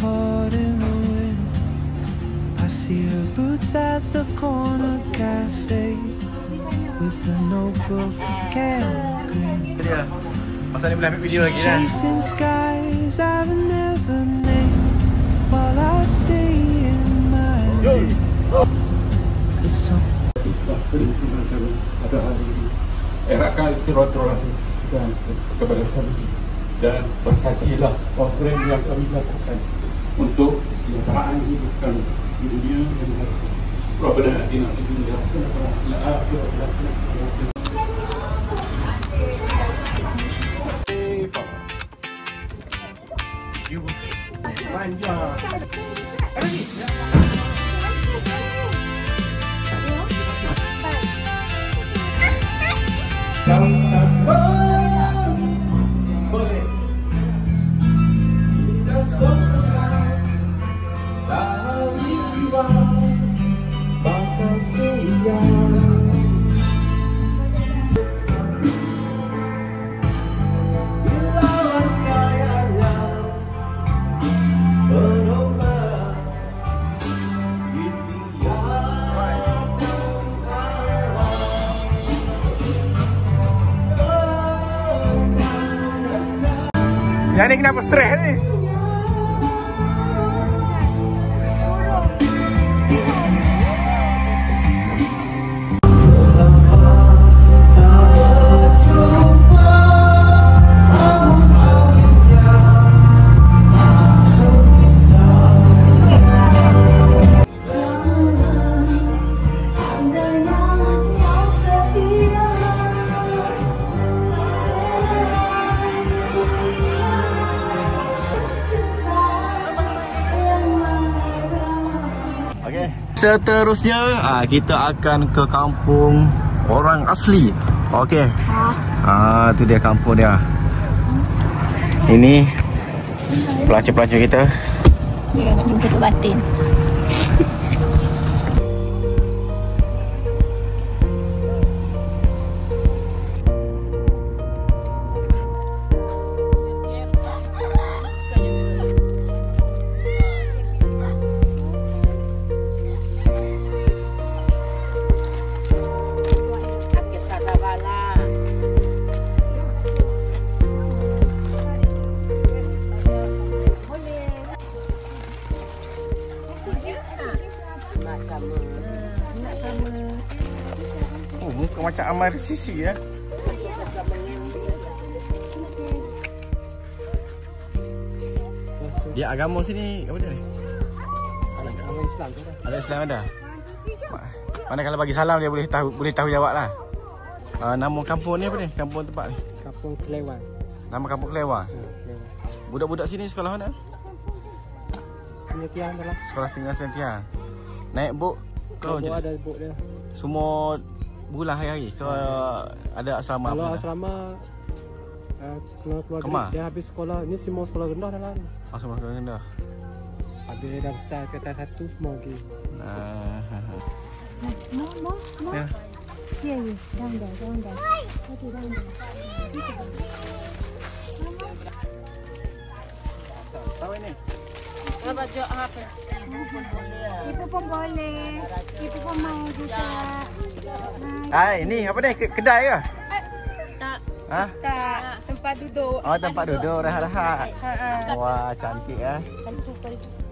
caught in the wind. I see her boots at the corner cafe with a notebook and a grin. Dia. Masa ni boleh ambil video lagi kan? Chasing skies I've never named while I stay in my lane. The sun. Eratkan silaturahmi dan kepada kami dan berkajilah program yang kami lakukan untuk kesejahteraan hidup kami di dunia dan di akhirat. Rabbana atina fid dunya hasanah wa fil akhirati hasanah wa qina Yang ni kenapa stres ni? Seterusnya kita akan ke kampung orang asli. Okey. Tu dia kampung dia. Ini pelancong-pelancong kita. Ya, jumpa Tok Batin. Muka macam Amar Sisi ya. Dia agama sini apa dia ni? agama Islam tu dah. Ada Islam ada. Mana kalau bagi salam dia boleh tahu jawab lah. Nama kampung ni apa ni? Kampung tempat ni? Kampung Kelewan. Nama kampung Kelewan. Budak-budak sini sekolah mana? Sentian adalah. Sekolah tinggal Sentian. Naik bot ke? Ada bot dia. Semua bulan hari-hari ke ada asrama? Kalau asrama keluar dia habis sekolah ni semua sekolah rendah dalam. Semua sekolah rendah. Habis dah besar kata satu semua lagi. Mau. Ya. Ya, jangan dah. Tahu ini? Baju apa? Ibu pun boleh. Ibu pun mau juga. Ini apa ni? Kedai ke? Tak. Tak, tempat duduk. Oh, tempat duduk rehat-rehat. Wah, cantik ya.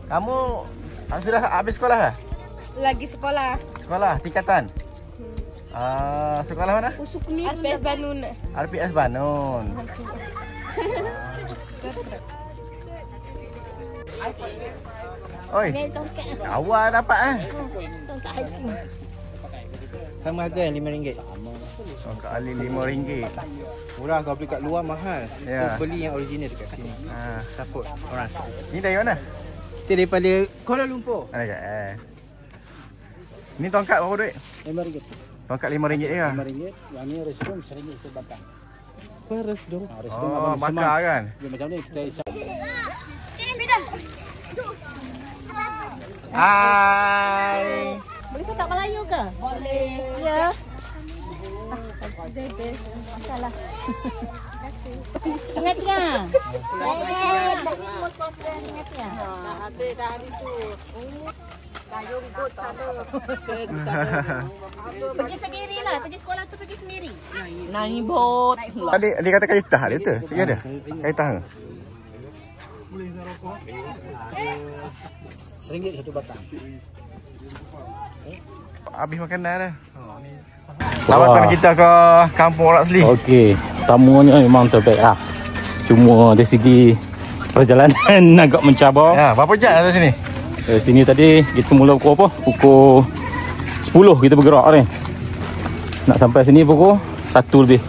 Kamu sudah habis sekolah dah? Lagi sekolah. Sekolah tingkatan? Sekolah mana? RPS Banun. RPS Banun. Oi. Awak dapat Sama harga yang RM5. Sangka ali RM5. Murah, kau beli kat luar mahal. Ya. So beli yang original dekat sini. Support orang. Ni dari mana? Kita daripada Kuala Lumpur. Ada Ni tongkat berapa duit? RM5. Tongkat RM5 je ke? RM5. Yang ni restoran RM1 kita bakar. Apa restoran? Restoran Oh, bakar kan? Dia macam ni kita isap. Hai. Boleh cakap Melayu ke? Boleh. Ya. Masalah. Sungai Tiang. Ini semua sponsor Sungai Tiang. ambil dah hari tu. Dayung kot tak ada. Pergi sendiri lah. Pergi sekolah tu pergi sendiri. Naik bot. Adik kata kaitah dia tu. Sikit ada. Kaitah ke? RM1 satu batang. Habis makanan dah. Lawatan kita ke kampung Orang Asli. Okey, tamunya memang terbaik lah. Cuma dari segi perjalanan agak mencabar. Ya, berapa jam dari sini? Dari sini tadi kita mula pukul apa? Pukul 10 kita bergerak ni. Nak sampai sini pukul 1 lebih.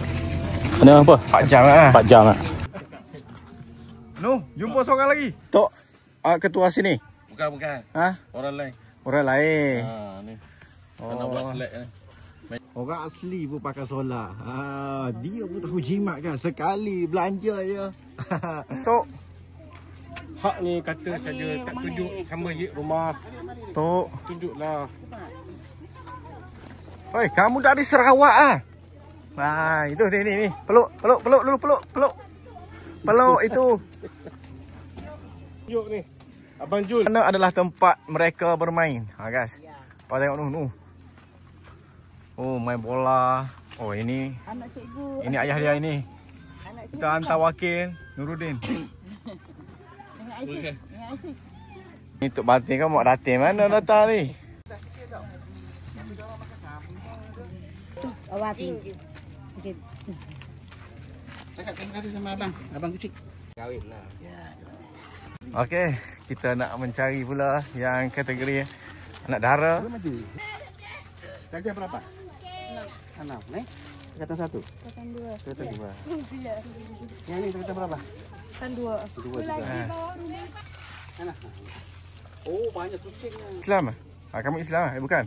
Mana apa? 4 jam lah. 4 jam lah. Nu, jumpa seorang lagi. Tok, ketua sini. Bukan. Ha? Orang lain. Orang lain. Ni. Nak buat selek ni. Orang asli pun pakai solar. Dia pun tahu jimat kan. Sekali belanja je. Tok. Hak ni kata saja tak tunjuk sama je rumah. Tok. Tunjuklah. Oi, kamu dari Sarawak ah? Itu ni. Peluk dulu, peluk. Peluk itu. Tunjuk ni. Abang Jul. Mana adalah tempat mereka bermain. Guys. Kau tengok nu. Oh, main bola. Oh, ini. Anak cikgu. Ini ayah dia ini. Kita hantar wakil Nuruddin. Dengan Aisyah. Ni Tok Batin kan mak datin mana datang ni? Awak tinggi. Okey. Cakap terima kasih sama abang. Abang kecil. Kahwin lah. Okey, kita nak mencari pula yang kategori anak dara. Darjah berapa? 6. Ni? Kata 1. Katan 2. Kata 2. Yang ni kata berapa? Katan 2. 2 juga. Mana? Oh, banyak kucingnya. Islam ah? Kamu Islam ah? Bukan?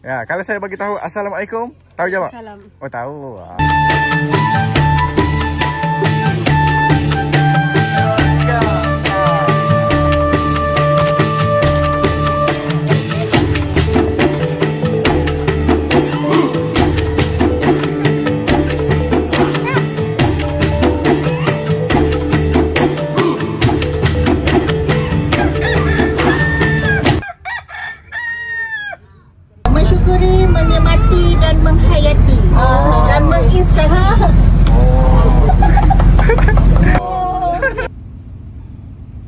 Ya, kalau saya bagi tahu Assalamualaikum, tahu jawab? Salam. Oh, tahu. Mensyukuri, menikmati dan menghayati dan menginsafi.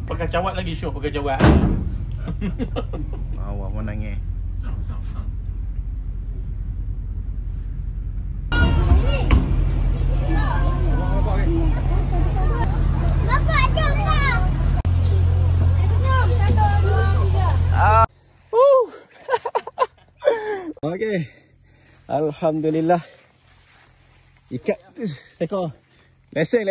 Pakai cawat lagi syok pakai cawat. Awak mau nangis. Okey. Alhamdulillah. Ikat ekor. Lesen.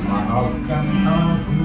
Maafkan aku.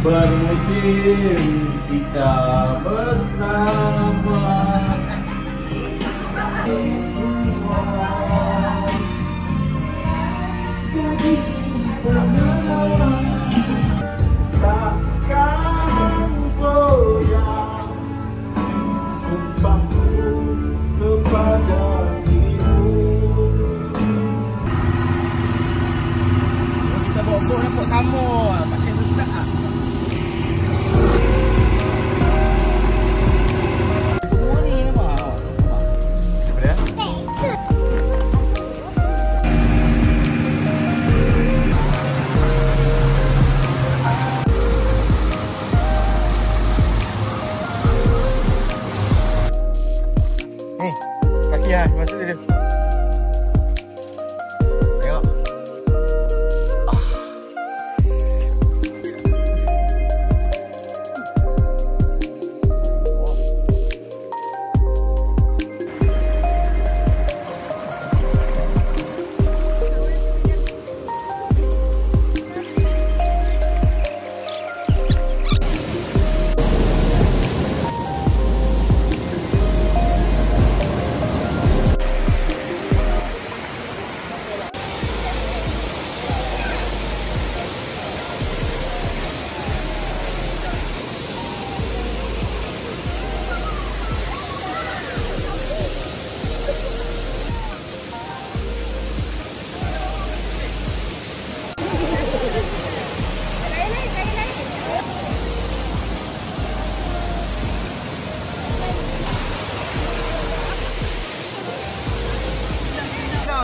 bermusim kita bersama. Takkan goyang sumpahku kepada dirimu. Kita bawa dapat tamu, pakai besar. Semua ni nampak. Apa dia? Ni, kaki lah, masuk dia. Tengok.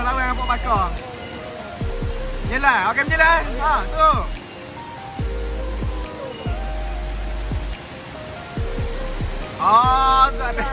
Lawan apa bakar. Jalan, okey berjalan. Ha, tu. Oh, tak ada.